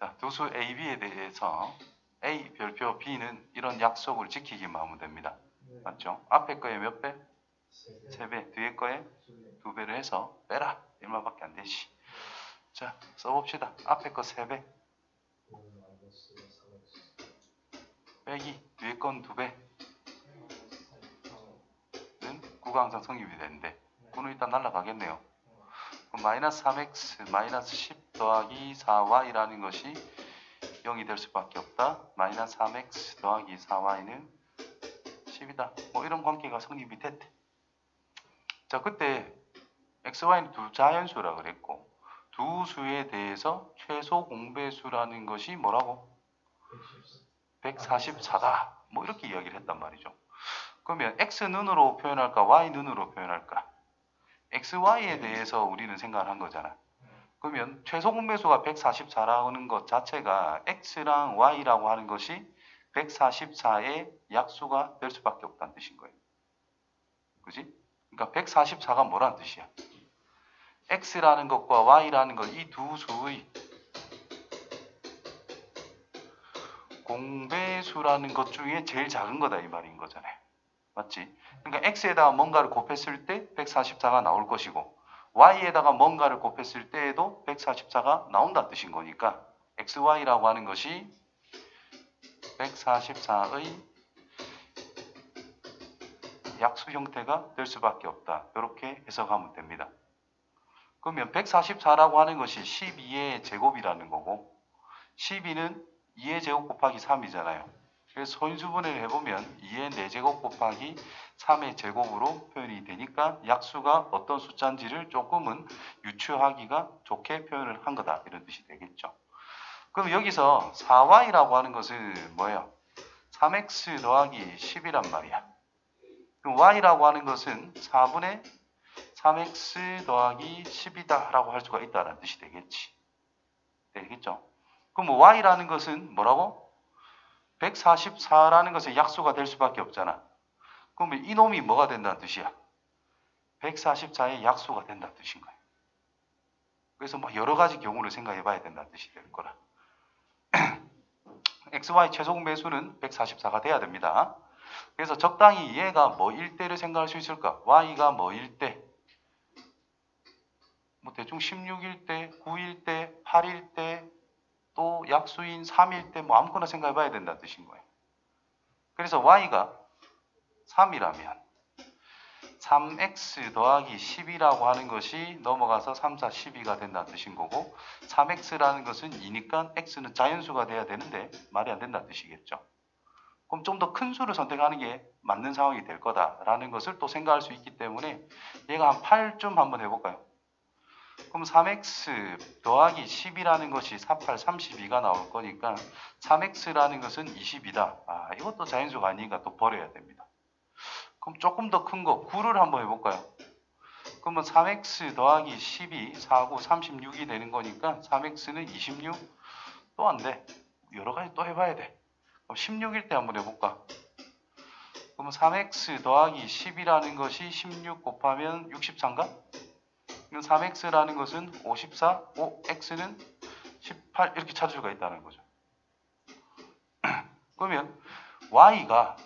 자, 두수 A, B에 대해서 A 별표 B는 이런 약속을 지키기만 하면 됩니다. 맞죠? 앞에 거에 몇 배? 3배. 뒤에 거에 2배를 해서 빼라. 얼마밖에 안 되지. 자, 써봅시다. 앞에 거 3배. 빼기 뒤에 건 2배는 구가 항상 성립이 되는데 9는 일단 날라가겠네요. 그럼 마이너스 3x 마이너스 10 더하기 4y라는 것이 0이 될 수밖에 없다. 마이너스 3x 더하기 4y는 10이다. 뭐 이런 관계가 성립이 됐대. 자, 그때 xy는 두 자연수라 그랬고 두 수에 대해서 최소 공배수라는 것이 뭐라고? 144다. 뭐 이렇게 이야기를 했단 말이죠. 그러면 x는으로 표현할까? y는으로 표현할까? xy에 대해서 우리는 생각을 한 거잖아. 그러면 최소 공배수가 144라는 것 자체가 x랑 y라고 하는 것이 144의 약수가 될 수밖에 없다는 뜻인 거예요. 그지? 그러니까 144가 뭐라는 뜻이야? x라는 것과 y라는 것 이 두 수의 공배수라는 것 중에 제일 작은 거다 이 말인 거잖아요. 맞지? 그러니까 x에다가 뭔가를 곱했을 때 144가 나올 것이고 y에다가 뭔가를 곱했을 때에도 144가 나온다는 뜻인 거니까 xy라고 하는 것이 144의 약수 형태가 될 수밖에 없다. 이렇게 해석하면 됩니다. 그러면 144라고 하는 것이 12의 제곱이라는 거고 12는 2의 제곱 곱하기 3이잖아요. 그래서 소인수분해를 해보면 2의 4제곱 곱하기 3의 제곱으로 표현이 되니까 약수가 어떤 숫자인지를 조금은 유추하기가 좋게 표현을 한 거다. 이런 뜻이 되겠죠. 그럼 여기서 4y라고 하는 것은 뭐예요? 3x 더하기 10이란 말이야. 그럼 y라고 하는 것은 4분의 3x 더하기 10이다 라고 할 수가 있다는 뜻이 되겠지. 되겠죠? 그럼 y라는 것은 뭐라고? 144라는 것의 약수가 될 수밖에 없잖아. 그러면 이놈이 뭐가 된다는 뜻이야? 144의 약수가 된다는 뜻인 거야. 그래서 뭐 여러 가지 경우를 생각해 봐야 된다는 뜻이 될 거라. XY 최소 공배수는 144가 돼야 됩니다. 그래서 적당히 얘가 뭐일 때를 생각할 수 있을까? Y가 뭐일 때? 뭐 대충 16일 때, 9일 때, 8일 때, 또 약수인 3일 때 뭐 아무거나 생각해 봐야 된다는 뜻인 거예요. 그래서 Y가 3이라면 3x 더하기 10이라고 하는 것이 넘어가서 3, 4, 12가 된다는 뜻인 거고 3x라는 것은 2니까 x는 자연수가 돼야 되는데 말이 안 된다는 뜻이겠죠. 그럼 좀 더 큰 수를 선택하는 게 맞는 상황이 될 거다라는 것을 또 생각할 수 있기 때문에 얘가 한 8쯤 한번 해볼까요? 그럼 3x 더하기 10이라는 것이 4, 8, 32가 나올 거니까 3x라는 것은 22다. 아, 이것도 자연수가 아니니까 또 버려야 됩니다. 그럼 조금 더 큰 거 9를 한번 해볼까요? 그러면 3x 더하기 10이 4, 9, 36이 되는 거니까 3x는 26? 또 안 돼. 여러 가지 또 해봐야 돼. 그럼 16일 때 한번 해볼까? 그러면 3x 더하기 10이라는 것이 16 곱하면 64인가? 그럼 3x라는 것은 54, 5x는 18 이렇게 찾을 수가 있다는 거죠. 그러면 y가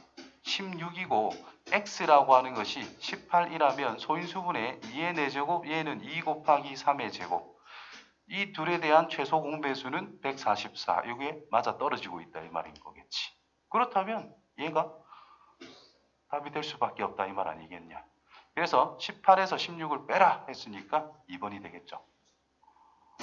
16이고 x라고 하는 것이 18이라면 소인수분의 2의 4제곱 얘는 2 곱하기 3의 제곱 이 둘에 대한 최소 공배수는 144 이게 맞아 떨어지고 있다 이 말인 거겠지. 그렇다면 얘가 답이 될 수밖에 없다 이 말 아니겠냐. 그래서 18에서 16을 빼라 했으니까 2번이 되겠죠.